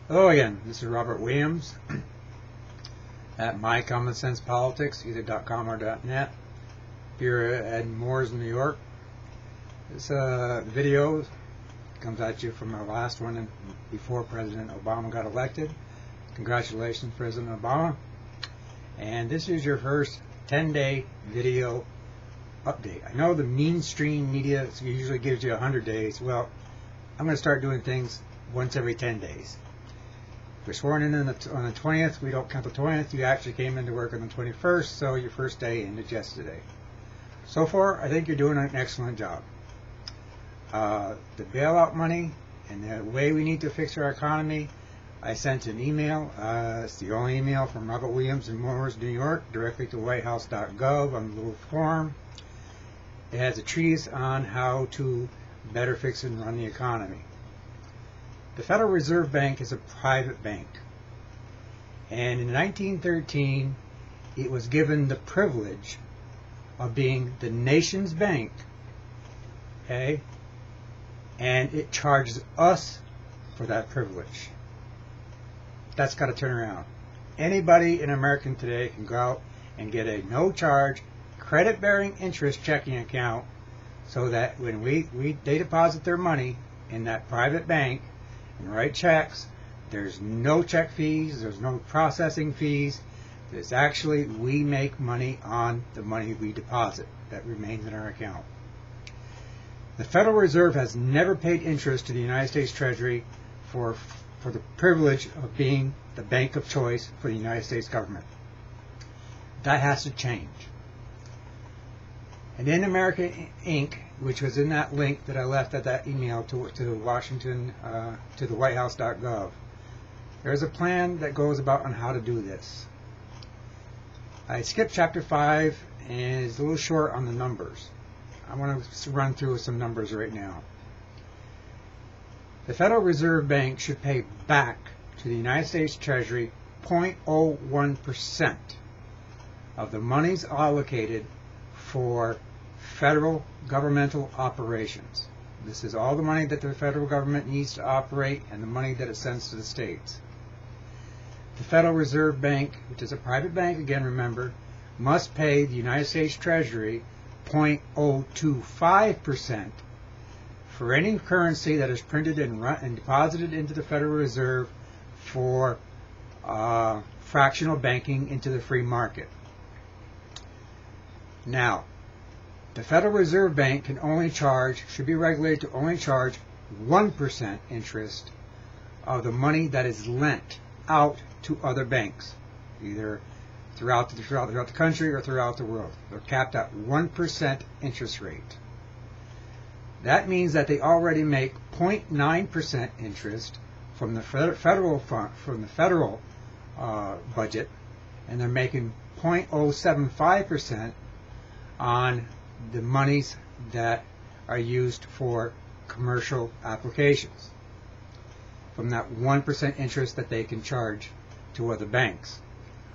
Hello again, this is Robert Williams at My Common Sense Politics, either .com or .net, here at Moores, New York. This video comes at you from our last one before President Obama got elected. Congratulations, President Obama. And this is your first 10-day video update. I know the mainstream media usually gives you 100 days. Well, I'm going to start doing things once every 10 days. If you're sworn in on the 20th, we don't count the 20th. You actually came into work on the 21st, so your first day ended yesterday. So far, I think you're doing an excellent job. The bailout money and the way we need to fix our economy, I sent an email. It's the only email from Robert Williams in Moores, New York, directly to whitehouse.gov on the little form. It has a treatise on how to better fix and run the economy. The Federal Reserve Bank is a private bank, and in 1913 it was given the privilege of being the nation's bank, okay, and it charges us for that privilege. That's got to turn around. Anybody in America today can go out and get a no-charge credit-bearing interest checking account, so that when they deposit their money in that private bank and write checks, there's no check fees, there's no processing fees. It's actually, we make money on the money we deposit that remains in our account. The Federal Reserve has never paid interest to the United States Treasury for the privilege of being the bank of choice for the United States government. That has to change. And in America Inc., which was in that link that I left at that email to Washington, to the whitehouse.gov, there's a plan that goes about on how to do this. I skipped chapter 5 and it's a little short on the numbers. I want to run through some numbers right now. The Federal Reserve Bank should pay back to the United States Treasury 0.01% of the monies allocated for federal governmental operations. This is all the money that the federal government needs to operate and the money that it sends to the states. The Federal Reserve Bank, which is a private bank, again remember, must pay the United States Treasury 0.025% for any currency that is printed and deposited into the Federal Reserve for fractional banking into the free market. Now, the Federal Reserve Bank should be regulated to only charge 1% interest of the money that is lent out to other banks, either throughout the country or throughout the world. They're capped at 1% interest rate. That means that they already make 0.9% interest from the federal budget, and they're making 0.075% on the monies that are used for commercial applications from that 1% interest that they can charge to other banks.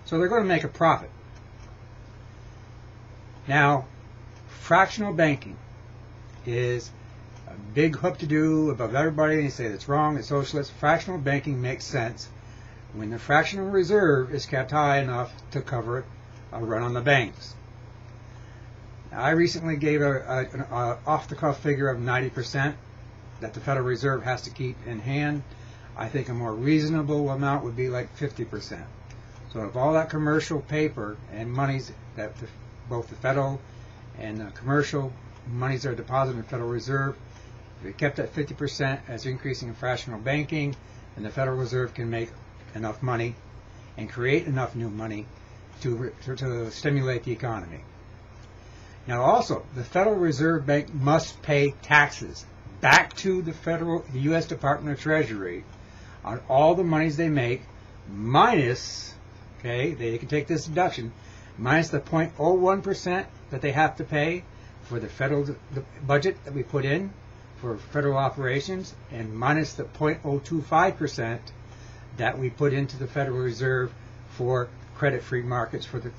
So they're going to make a profit. Now, fractional banking is a big hoop to do above everybody, and they say it's wrong, it's socialist. Fractional banking makes sense when the fractional reserve is kept high enough to cover a run on the banks. Now, I recently gave an off-the-cuff figure of 90% that the Federal Reserve has to keep in hand. I think a more reasonable amount would be like 50%. So if all that commercial paper and monies that both the federal and the commercial monies are deposited in the Federal Reserve, if we kept at 50% as increasing in fractional banking, then the Federal Reserve can make enough money and create enough new money to stimulate the economy. Now also, the Federal Reserve Bank must pay taxes back to the U.S. Department of Treasury on all the monies they make, minus, okay, they can take this deduction, minus the 0.01% that they have to pay for the federal budget that we put in for federal operations, and minus the 0.025% that we put into the Federal Reserve for credit-free markets, for the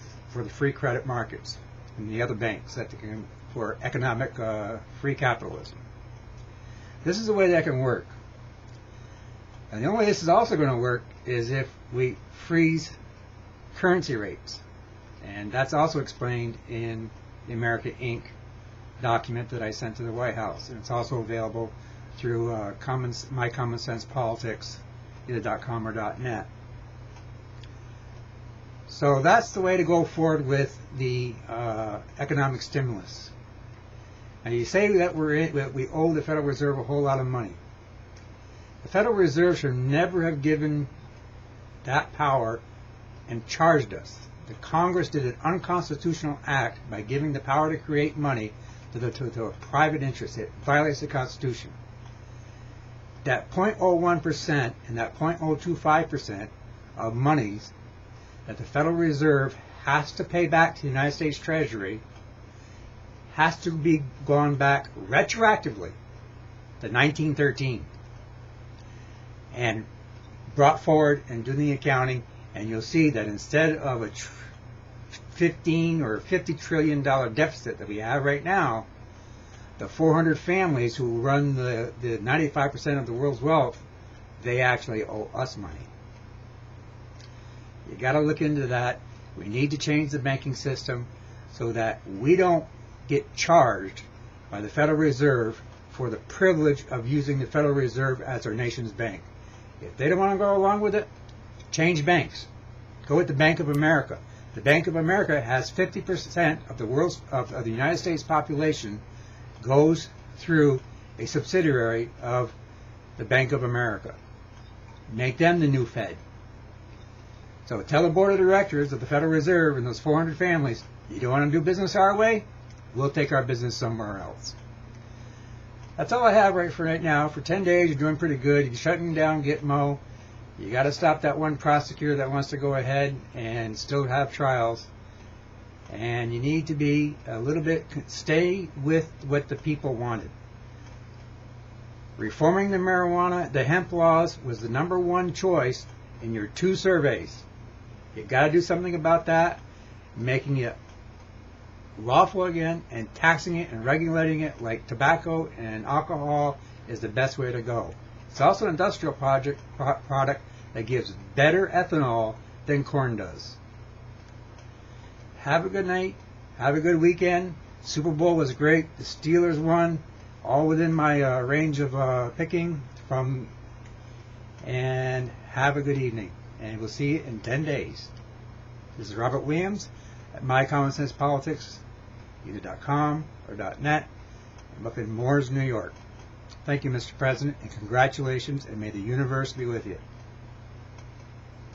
free credit markets and the other banks that can, for economic free capitalism. This is the way that can work. And the only way this is also going to work is if we freeze currency rates. And that's also explained in the America Inc. document that I sent to the White House. And it's also available through My Common Sense Politics, either .com or .net. So that's the way to go forward with the economic stimulus. And you say that we owe the Federal Reserve a whole lot of money. The Federal Reserve should never have given that power and charged us. The Congress did an unconstitutional act by giving the power to create money to a private interest. It violates the Constitution. That 0.01% and that 0.025% of monies that the Federal Reserve has to pay back to the United States Treasury has to be gone back retroactively to 1913 and brought forward and do the accounting, and you'll see that instead of a $15 or $50 trillion deficit that we have right now, the 400 families who run the 95% of the world's wealth, they actually owe us money. You got to look into that. We need to change the banking system so that we don't get charged by the Federal Reserve for the privilege of using the Federal Reserve as our nation's bank. If they don't want to go along with it, change banks. Go with the Bank of America. The Bank of America has 50% of the United States population goes through a subsidiary of the Bank of America. Make them the new Fed. So tell the board of directors of the Federal Reserve and those 400 families, you don't want to do business our way, we'll take our business somewhere else. That's all I have right now. For 10 days, you're doing pretty good. You're shutting down GITMO. You got to stop that one prosecutor that wants to go ahead and still have trials. And you need to be a little bit, stay with what the people wanted. Reforming the marijuana, the hemp laws was the #1 choice in your 2 surveys. You got to do something about that, making it lawful again, and taxing it and regulating it like tobacco and alcohol is the best way to go. It's also an industrial product that gives better ethanol than corn does. Have a good night. Have a good weekend. Super Bowl was great. The Steelers won, all within my range of picking from. And have a good evening. And we'll see you in 10 days. This is Robert Williams at My Common Sense Politics, either .com or .net. I'm up in Moores, New York. Thank you, Mr. President, and congratulations, and may the universe be with you.